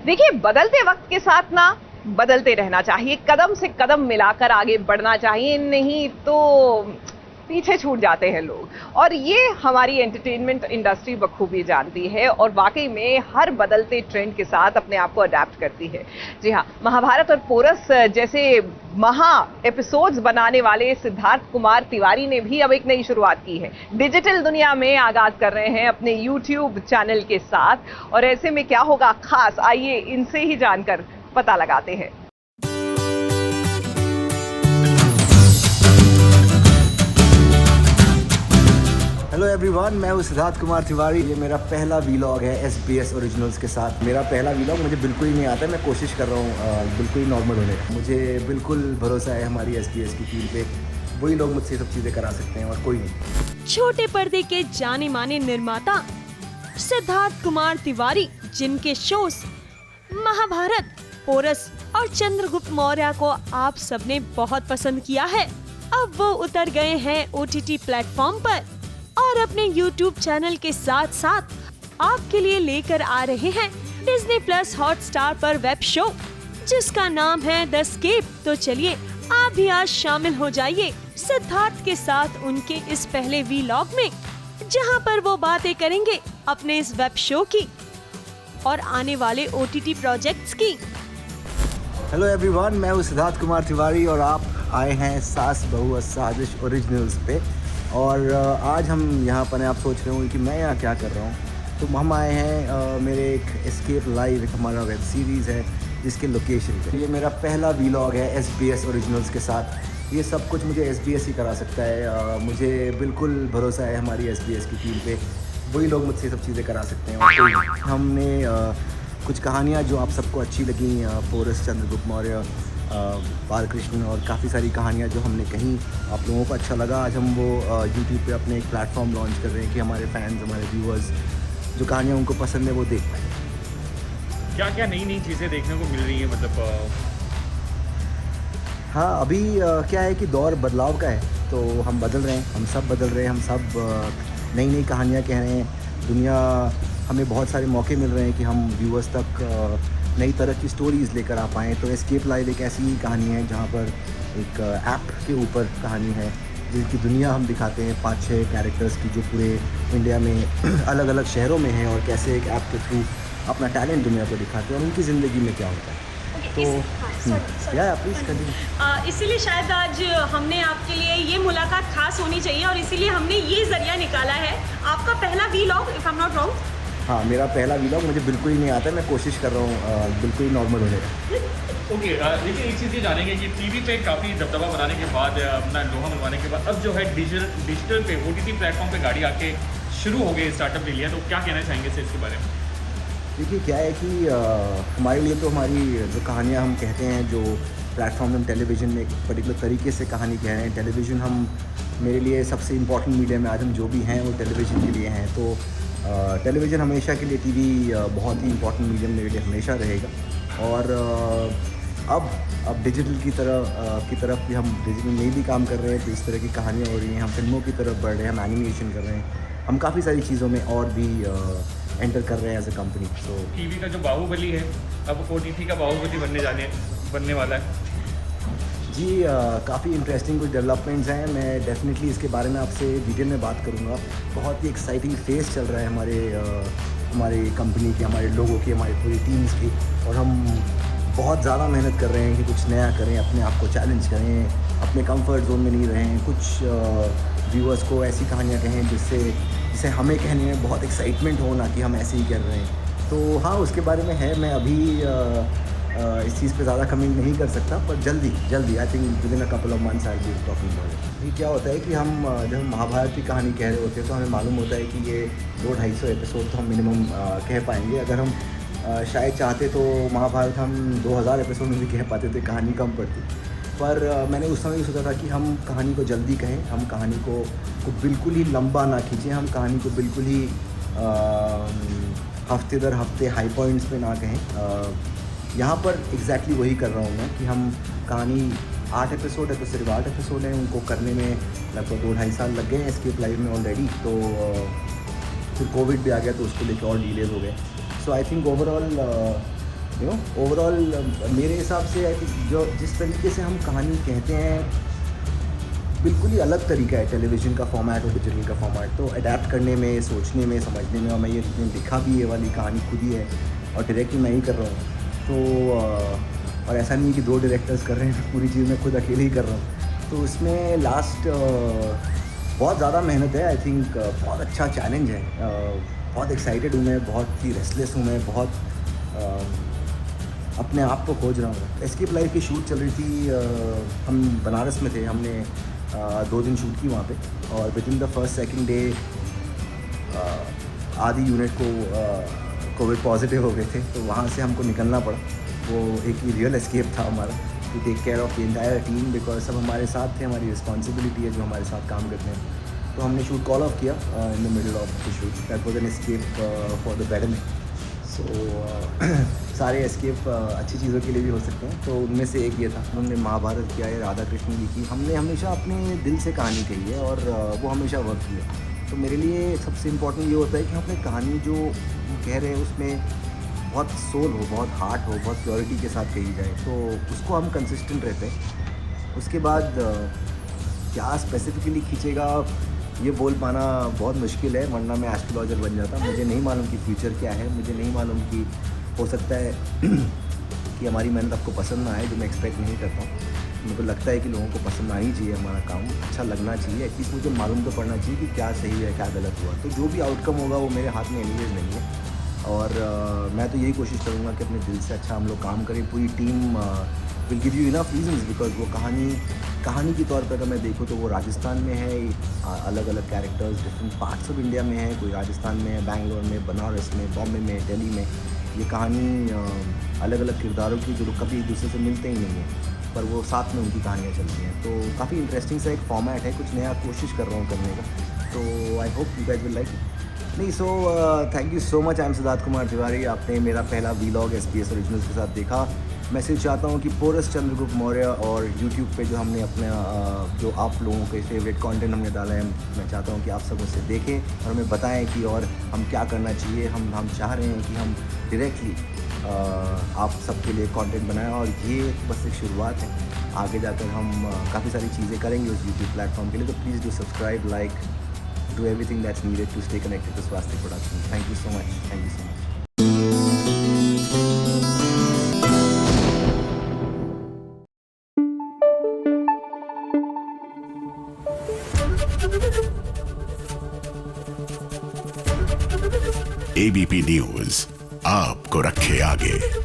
देखिए, बदलते वक्त के साथ ना बदलते रहना चाहिए, कदम से कदम मिलाकर आगे बढ़ना चाहिए, नहीं तो पीछे छूट जाते हैं लोग। और ये हमारी एंटरटेनमेंट इंडस्ट्री बखूबी जानती है और वाकई में हर बदलते ट्रेंड के साथ अपने आप को अडेप्ट करती है। जी हाँ, महाभारत और पोरस जैसे महा एपिसोड्स बनाने वाले सिद्धार्थ कुमार तिवारी ने भी अब एक नई शुरुआत की है। डिजिटल दुनिया में आगाज कर रहे हैं अपने यूट्यूब चैनल के साथ, और ऐसे में क्या होगा खास, आइए इनसे ही जानकर पता लगाते हैं। हेलो एवरीवन, मैं हूँ सिद्धार्थ कुमार तिवारी। ये मेरा पहला वीलॉग है SBS ओरिजिनल्स के साथ। मेरा पहला वीलॉग, मुझे बिल्कुल ही नहीं आता है, मैं कोशिश कर रहा हूँ बिल्कुल ही नॉर्मल होने का। मुझे बिल्कुल भरोसा है हमारी SBS की टीम पे, वही लोग मुझसे सब चीज़ें करा सकते हैं और कोई नहीं। छोटे पर्दे के जाने माने निर्माता सिद्धार्थ कुमार तिवारी, जिनके शोज महाभारत, पोरस और चंद्रगुप्त मौर्य को आप सबने बहुत पसंद किया है, अब वो उतर गए हैं OTT प्लेटफॉर्म पर और अपने YouTube चैनल के साथ साथ आपके लिए लेकर आ रहे हैं Disney+ हॉटस्टार पर वेब शो, जिसका नाम है द एस्केप। तो चलिए आप भी आज शामिल हो जाइए सिद्धार्थ के साथ उनके इस पहले वीलॉग में, जहां पर वो बातें करेंगे अपने इस वेब शो की और आने वाले OTT प्रोजेक्ट्स की। हेलो एवरीवन, मैं हूँ सिद्धार्थ कुमार तिवारी और आप आए हैं सास बहू साजिश ओरिजिनल्स पे। और आज हम यहाँ पर हैं। आप सोच रहे होंगे कि मैं यहाँ क्या कर रहा हूँ, तो हम आए हैं मेरे एक एस्केप लाइव, एक हमारा वेब सीरीज़ है जिसके लोकेशन पे। ये मेरा पहला वीलॉग है SBS ओरिजिनल्स के साथ। ये सब कुछ मुझे SBS ही करा सकता है। मुझे बिल्कुल भरोसा है हमारी SBS की टीम पे, वही लोग मुझसे सब चीज़ें करा सकते हैं और कोई नहीं। हमने कुछ कहानियाँ जो आप सबको अच्छी लगी, पोरस, चंद्रगुप्त मौर्य, बालकृष्ण और काफ़ी सारी कहानियाँ जो हमने कहीं आप लोगों को अच्छा लगा, आज हम वो YouTube पे अपने एक प्लेटफॉर्म लॉन्च कर रहे हैं कि हमारे फैंस, हमारे व्यूअर्स जो कहानियाँ उनको पसंद है वो देख पाएँ। क्या क्या नई नई चीज़ें देखने को मिल रही हैं, मतलब हाँ, अभी क्या है कि दौर बदलाव का है, तो हम बदल रहे हैं, हम सब बदल रहे हैं, हम सब नई नई कहानियाँ कह रहे हैं। दुनिया, हमें बहुत सारे मौके मिल रहे हैं कि हम व्यूअर्स तक नई तरह की स्टोरीज़ लेकर आ पाएँ। तो एस्केप लाइव एक ऐसी ही कहानी है जहाँ पर एक ऐप के ऊपर कहानी है जिसकी दुनिया हम दिखाते हैं 5-6 कैरेक्टर्स की, जो पूरे इंडिया में अलग अलग शहरों में हैं और कैसे एक ऐप के थ्रू अपना टैलेंट दुनिया को दिखाते हैं और उनकी ज़िंदगी में क्या होता है। तो या प्लीज़ कंटिन्यू। इसीलिए शायद आज हमने आपके लिए ये मुलाकात खास होनी चाहिए और इसीलिए हमने ये जरिया निकाला है। आपका पहला vlog, if I am not wrong. हाँ, मेरा पहला वीलॉग, मुझे बिल्कुल ही नहीं आता है, मैं कोशिश कर रहा हूँ बिल्कुल ही नॉर्मल होने का। ओके, देखिए एक चीज़ ये जानेंगे कि टीवी पे काफ़ी दबदबा बनाने के बाद, अपना लोहा मनवाने के बाद, अब जो है डिजिटल पे OTT प्लेटफॉर्म पे गाड़ी आके शुरू हो गई, स्टार्टअप ले लिया, तो क्या कहना चाहेंगे सर इसके बारे में? देखिए क्या है कि हमारे लिए तो हमारी जो कहानियाँ हम कहते हैं, जो प्लेटफॉर्म हम टेलीविज़न में एक पर्टिकुलर तरीके से कहानी कह रहे हैं, टेलीविज़न हम, मेरे लिए सबसे इम्पॉर्टेंट मीडियम है। आज हम जो भी हैं वो टेलीविज़न के लिए हैं, तो टेलीविज़न हमेशा के लिए, TV बहुत ही इम्पॉर्टेंट मीडियम मेरे लिए हमेशा रहेगा। और अब डिजिटल की तरफ भी हम डिजिटल में भी काम कर रहे हैं, तो इस तरह की कहानियाँ हो रही हैं। हम फिल्मों की तरफ बढ़ रहे हैं, हम एनिमेशन कर रहे हैं, हम काफ़ी सारी चीज़ों में और भी एंटर कर रहे हैं एज ए कंपनी। तो टीवी का जो बाहुबली है अब OTT का बाहुबली बनने वाला है। जी, काफ़ी इंटरेस्टिंग कुछ डेवलपमेंट्स हैं। मैं डेफिनेटली इसके बारे में आपसे डिटेल में बात करूँगा। बहुत ही एक्साइटिंग फेज़ चल रहा है हमारे कंपनी की, हमारे लोगों की, हमारी पूरी टीम्स की, और हम बहुत ज़्यादा मेहनत कर रहे हैं कि कुछ नया करें, अपने आप को चैलेंज करें, अपने कंफर्ट जोन में नहीं रहें, कुछ व्यूअर्स को ऐसी कहानियाँ कहें जिससे हमें कहने में बहुत एक्साइटमेंट हो, ना कि हम ऐसे ही कर रहे हैं। तो हाँ, उसके बारे में है। मैं अभी इस चीज़ पे ज़्यादा कमेंट नहीं कर सकता, पर जल्दी I think within a couple of months I will be talking about it. ये क्या होता है कि हम जब हम महाभारत की कहानी कह रहे होते हैं तो हमें मालूम होता है कि ये 200-250 एपिसोड तो हम मिनिमम कह पाएंगे। अगर हम शायद चाहते तो महाभारत हम 2000 एपिसोड में भी कह पाते थे, कहानी कम पड़ती। पर मैंने उस समय भी सोचा था कि हम कहानी को जल्दी कहें, हम कहानी को बिल्कुल ही लंबा ना खींचें, हम कहानी को बिल्कुल ही हफ्ते दर हफ्ते हाई पॉइंट्स पे ना कहें। यहाँ पर एग्जैक्टली वही कर रहा हूँ मैं कि हम कहानी 8 एपिसोड है, तो सिर्फ 8 एपिसोड हैं, उनको करने में लगभग 2-2.5 साल लग गए हैं एस्केप लाइव में ऑलरेडी। तो फिर कोविड भी आ गया तो उसको लेकर और डिलेज हो गए। So I think overall you know overall मेरे हिसाब से आई थिंक जो जिस तरीके से हम कहानी कहते हैं बिल्कुल ही अलग तरीका है टेलीविज़न का फॉर्मेट और डिजिटल का फॉर्मेट, तो अडेप्ट करने में, सोचने में, समझने में, और मैं ये लिखा भी ये वाली कहानी खुद ही है और डायरेक्ट मैं ही कर रहा हूँ। तो और ऐसा नहीं है कि 2 डायरेक्टर्स कर रहे हैं, पूरी चीज़ मैं खुद अकेले ही कर रहा हूँ। तो इसमें लास्ट बहुत ज़्यादा मेहनत है, आई थिंक बहुत अच्छा चैलेंज है, बहुत एक्साइटेड हूँ मैं, बहुत ही रेस्टलेस हूँ मैं, बहुत अपने आप को खोज रहा हूँ। एस्केप लाइफ की शूट चल रही थी, हम बनारस में थे, हमने 2 दिन शूट की वहाँ पे, और with in the first second day आधी यूनिट को कोविड पॉजिटिव हो गए थे, तो वहाँ से हमको निकलना पड़ा। वो एक ही रियल एस्केप था हमारा, to take care of the entire team, because सब हमारे साथ थे, हमारी रिस्पॉन्सिबिलिटी है जो हमारे साथ काम करते हैं। तो हमने शूट कॉल ऑफ किया in the middle of the shoot, that was an escape for the betterment. So सारे एस्केप अच्छी चीज़ों के लिए भी हो सकते हैं, तो उनमें से एक ये था। उन्होंने महाभारत किया है, राधा कृष्ण लिखी, हमने हमेशा अपने दिल से कहानी कही है और वो हमेशा वर्क किया। तो मेरे लिए सबसे इम्पोर्टेंट ये होता है कि हम अपनी कहानी जो कह रहे हैं उसमें बहुत सोल हो, बहुत हार्ट हो, बहुत प्योरिटी के साथ कही जाए, तो उसको हम कंसिस्टेंट रहते हैं। उसके बाद क्या स्पेसिफिकली खींचेगा ये बोल पाना बहुत मुश्किल है, वरना मैं एस्ट्रोलॉजर बन जाता। मुझे नहीं मालूम कि फ्यूचर क्या है, मुझे नहीं मालूम कि हो सकता है कि हमारी मेहनत आपको पसंद ना आए, जो मैं एक्सपेक्ट नहीं करता हूँ। मेरे को लगता है कि लोगों को पसंद आनी चाहिए, हमारा काम अच्छा लगना चाहिए, एटलीस्ट मुझे मालूम तो पड़ना चाहिए कि क्या सही है क्या गलत हुआ। तो जो भी आउटकम होगा वो मेरे हाथ में एनीवेज नहीं है, और मैं तो यही कोशिश करूँगा कि अपने दिल से अच्छा हम लोग काम करें। पूरी team will give you enough reasons, because वो कहानी के तौर पर अगर मैं देखूँ तो वो राजस्थान में है, अलग अलग characters different parts of India में है, कोई राजस्थान में है, बैंगलोर में, बनारस में, बॉम्बे में, दिल्ली में। ये कहानी अलग अलग किरदारों की जो कभी एक दूसरे से मिलते ही नहीं हैं, पर वो साथ में उनकी कहानियाँ चलती हैं। तो काफ़ी इंटरेस्टिंग सा एक फॉर्मेट है, कुछ नया कोशिश कर रहा हूँ करने का, तो I hope you guys will like it. नहीं, so thank you so much. I am Siddharth Kumar Tiwari. आपने मेरा पहला वीलॉग SBS ओरिजिनल्स के साथ देखा। मैं सिर्फ चाहता हूँ कि पोरस चंद्रगुप्त मौर्य और यूट्यूब पे जो हमने अपना जो आप लोगों के फेवरेट कंटेंट हमने डाला है, मैं चाहता हूँ कि आप सब उसे देखें और हमें बताएं कि और हम क्या करना चाहिए। हम चाह रहे हैं कि हम डायरेक्टली आप सबके लिए कंटेंट बनाएं, और ये बस एक शुरुआत है। आगे जाकर हम काफ़ी सारी चीज़ें करेंगे उस यूट्यूब प्लेटफॉर्म के लिए। तो please do subscribe, like, do everything that's needed to stay connected to Swastik Productions. Thank you so much. Thank you so much. ABP news आपको रखे आगे।